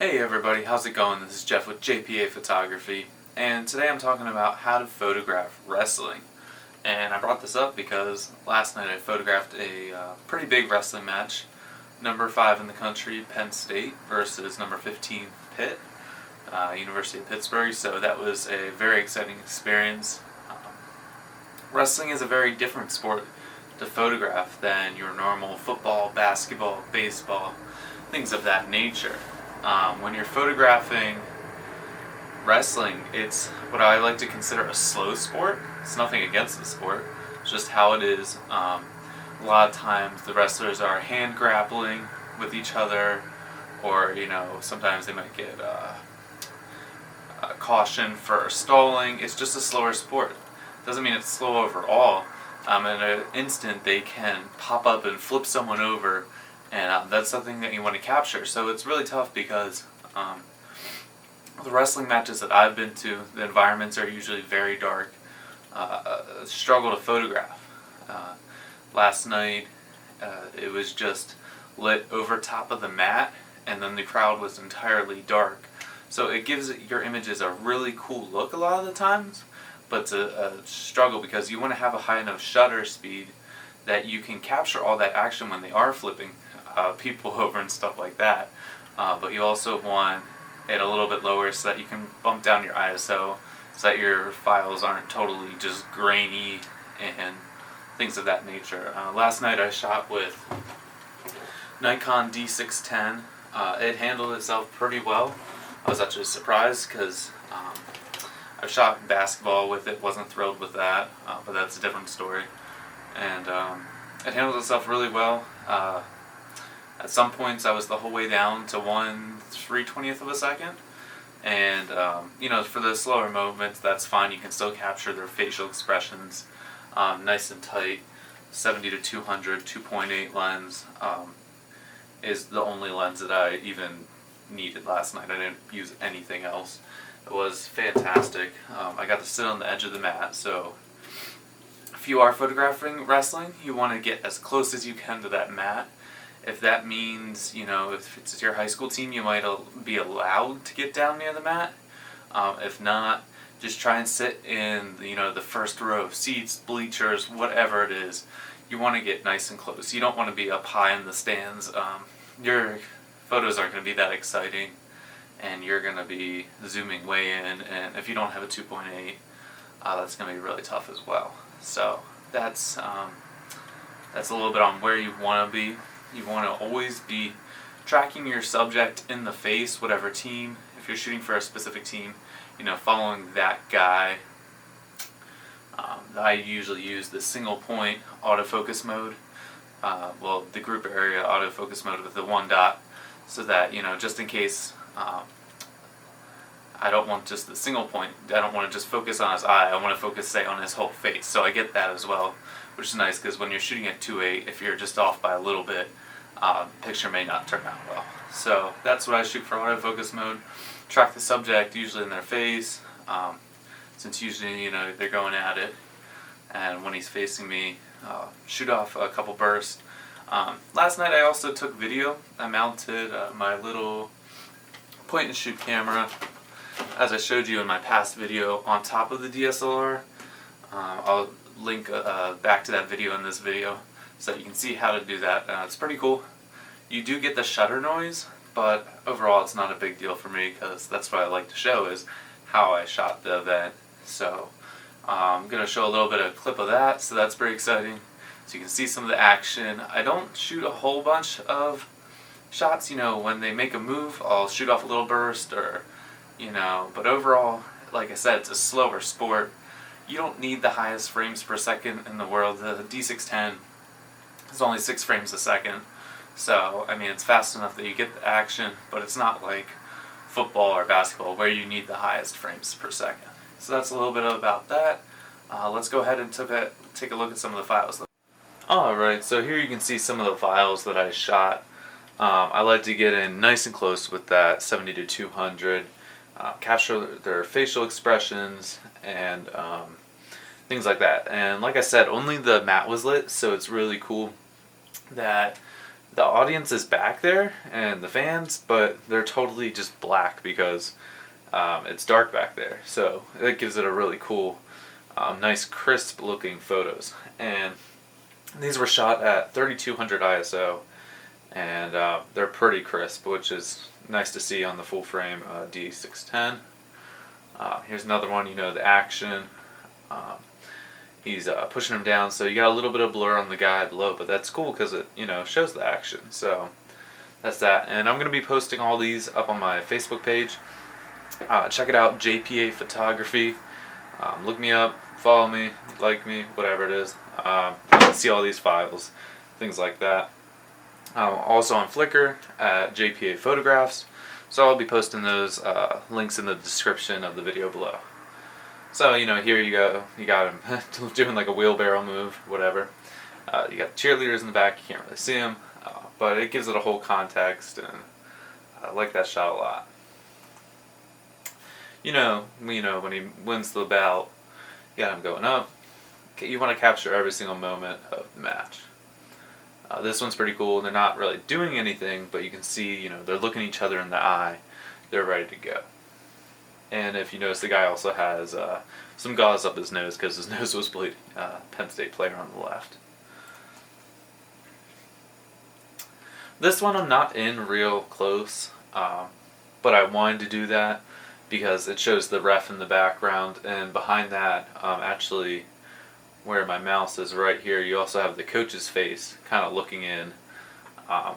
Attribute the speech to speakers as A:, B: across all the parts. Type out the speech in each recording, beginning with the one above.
A: Hey everybody, how's it going? This is Jeff with JPA Photography, and today I'm talking about how to photograph wrestling. And I brought this up because last night I photographed a pretty big wrestling match. Number 5 in the country, Penn State, versus number 15, Pitt, University of Pittsburgh, so that was a very exciting experience. Wrestling is a very different sport to photograph than your normal football, basketball, baseball, things of that nature. When you're photographing wrestling, it's what I like to consider a slow sport. It's nothing against the sport, it's just how it is. A lot of times the wrestlers are hand grappling with each other, or sometimes they might get caution for stalling. It's just a slower sport. Doesn't mean it's slow overall. In an instant, they can pop up and flip someone over, and that's something that you want to capture. So it's really tough because the wrestling matches that I've been to, the environments are usually very dark, struggle to photograph. Last night, it was just lit over top of the mat, and then the crowd was entirely dark. So it gives your images a really cool look a lot of the times, but it's a struggle because you want to have a high enough shutter speed that you can capture all that action when they are flipping people over and stuff like that. But you also want it a little bit lower so that you can bump down your ISO so that your files aren't totally just grainy and things of that nature. Last night I shot with Nikon D610. It handled itself pretty well. I was actually surprised because I've shot basketball with it, wasn't thrilled with that, but that's a different story. And it handled itself really well. At some points I was the whole way down to 1/320th of a second, and for the slower movements that's fine. You can still capture their facial expressions nice and tight. 70 to 200 2.8 lens is the only lens that I even needed last night. I didn't use anything else. It was fantastic. I got to sit on the edge of the mat, so if you are photographing wrestling, you want to get as close as you can to that mat. If that means, if it's your high school team, you might be allowed to get down near the mat. If not, just try and sit in, the first row of seats, bleachers, whatever it is. You want to get nice and close. You don't want to be up high in the stands. Your photos aren't going to be that exciting, and you're going to be zooming way in, and if you don't have a 2.8, that's going to be really tough as well. So that's a little bit on where you want to be. You want to always be tracking your subject in the face, whatever team. If you're shooting for a specific team, following that guy. I usually use the single point autofocus mode. The group area autofocus mode with the one dot, so that, just in case I don't want just the single point. I don't want to just focus on his eye. I want to focus, say, on his whole face. So I get that as well, which is nice because when you're shooting at 2.8, if you're just off by a little bit, the picture may not turn out well. So that's what I shoot for autofocus mode. Track the subject usually in their face, since usually they're going at it, and when he's facing me, shoot off a couple bursts. Last night I also took video. I mounted my little point and shoot camera, as I showed you in my past video, on top of the DSLR. I'll link back to that video in this video so that you can see how to do that. It's pretty cool. You do get the shutter noise, but overall it's not a big deal for me because that's what I like to show, is how I shot the event. So I'm going to show a little bit of a clip of that, so that's pretty exciting. So you can see some of the action. I don't shoot a whole bunch of shots. When they make a move, I'll shoot off a little burst, or but overall, like I said, it's a slower sport. You don't need the highest frames per second in the world. The D610 is only 6 frames a second, so it's fast enough that you get the action, but it's not like football or basketball where you need the highest frames per second. So that's a little bit about that. Let's go ahead and take a look at some of the files. Alright, so here you can see some of the files that I shot. I like to get in nice and close with that 70 to 200. Capture their facial expressions and things like that. And like I said, only the mat was lit, so it's really cool that the audience is back there and the fans, but they're totally just black because it's dark back there. So it gives it a really cool, nice crisp looking photos. And these were shot at 3200 ISO, and they're pretty crisp, which is nice to see on the full frame D610. Here's another one, the action. He's pushing him down, so you got a little bit of blur on the guy below, but that's cool because it shows the action. So that's that, and I'm going to be posting all these up on my Facebook page. Check it out, JPA Photography. Look me up, follow me, like me, whatever it is. You can see all these files, things like that. Also on Flickr at JPA Photographs. So I'll be posting those links in the description of the video below. So, here you go. You got him doing like a wheelbarrow move, whatever. You got the cheerleaders in the back. You can't really see them, but it gives it a whole context, and I like that shot a lot. When he wins the bout, you got him going up. You want to capture every single moment of the match. This one's pretty cool. They're not really doing anything, but you can see, they're looking each other in the eye. They're ready to go. And if you notice, the guy also has some gauze up his nose because his nose was bleeding. Penn State player on the left. This one I'm not in real close, but I wanted to do that because it shows the ref in the background, and behind that, actually, where my mouse is right here, you also have the coach's face kind of looking in,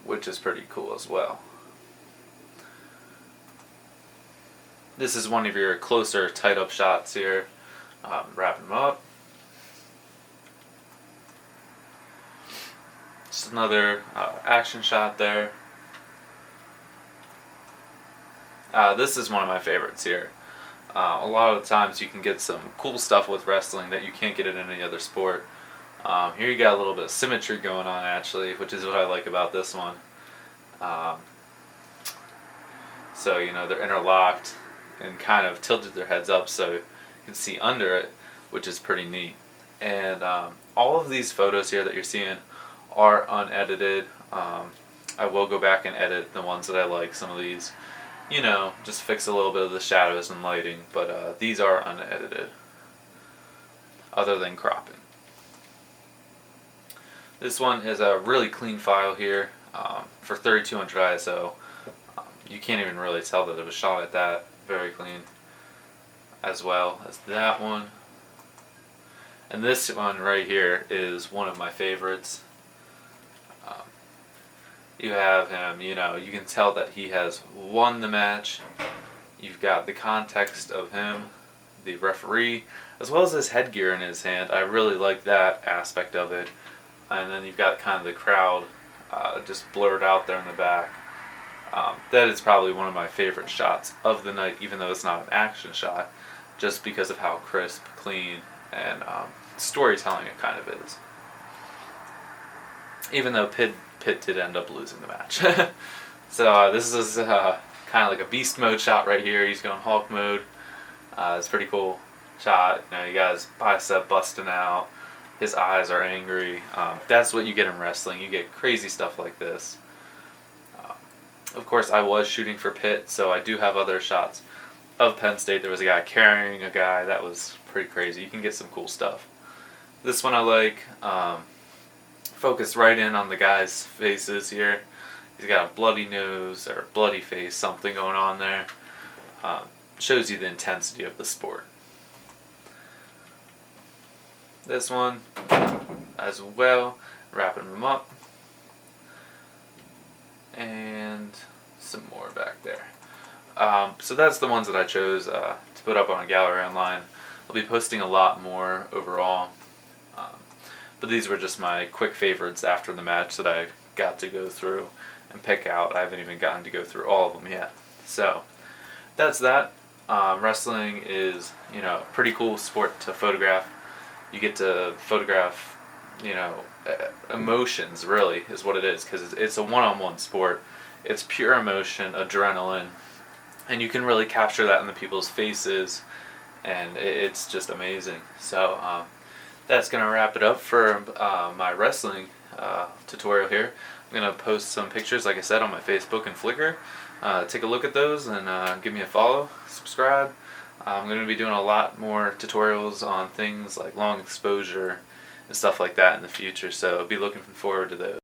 A: which is pretty cool as well. This is one of your closer tight up shots here. Wrapping them up. Just another action shot there. This is one of my favorites here. A lot of the times you can get some cool stuff with wrestling that you can't get in any other sport. Here you got a little bit of symmetry going on actually, which is what I like about this one. So they're interlocked and kind of tilted their heads up so you can see under it, which is pretty neat. And all of these photos here that you're seeing are unedited. I will go back and edit the ones that I like. Some of these, just fix a little bit of the shadows and lighting, but these are unedited, other than cropping. This one is a really clean file here for 3200 ISO. You can't even really tell that it was shot at that. Very clean, as well as that one. And this one right here is one of my favorites. You have him, you can tell that he has won the match. You've got the context of him, the referee, as well as his headgear in his hand. I really like that aspect of it. And then you've got kind of the crowd just blurred out there in the back. That is probably one of my favorite shots of the night, even though it's not an action shot, just because of how crisp, clean, and storytelling it kind of is. Even though Pitt did end up losing the match. So this is kind of like a beast mode shot right here. He's going Hulk mode. It's a pretty cool shot. You got his bicep busting out. His eyes are angry. That's what you get in wrestling. You get crazy stuff like this. Of course, I was shooting for Pitt, so I do have other shots of Penn State. There was a guy carrying a guy. That was pretty crazy. You can get some cool stuff. This one I like. Focus right in on the guy's faces here. He's got a bloody nose or bloody face, something going on there. Shows you the intensity of the sport. This one as well, wrapping them up. And some more back there. So that's the ones that I chose to put up on a gallery online. I'll be posting a lot more overall. But these were just my quick favorites after the match that I got to go through and pick out. I haven't even gotten to go through all of them yet. So that's that. Wrestling is, a pretty cool sport to photograph. You get to photograph, emotions, really, is what it is, because it's a one-on-one sport. It's pure emotion, adrenaline, and you can really capture that in the people's faces, and it's just amazing. So that's going to wrap it up for my wrestling tutorial here. I'm going to post some pictures, like I said, on my Facebook and Flickr. Take a look at those and give me a follow, subscribe. I'm going to be doing a lot more tutorials on things like long exposure and stuff like that in the future, so be looking forward to those.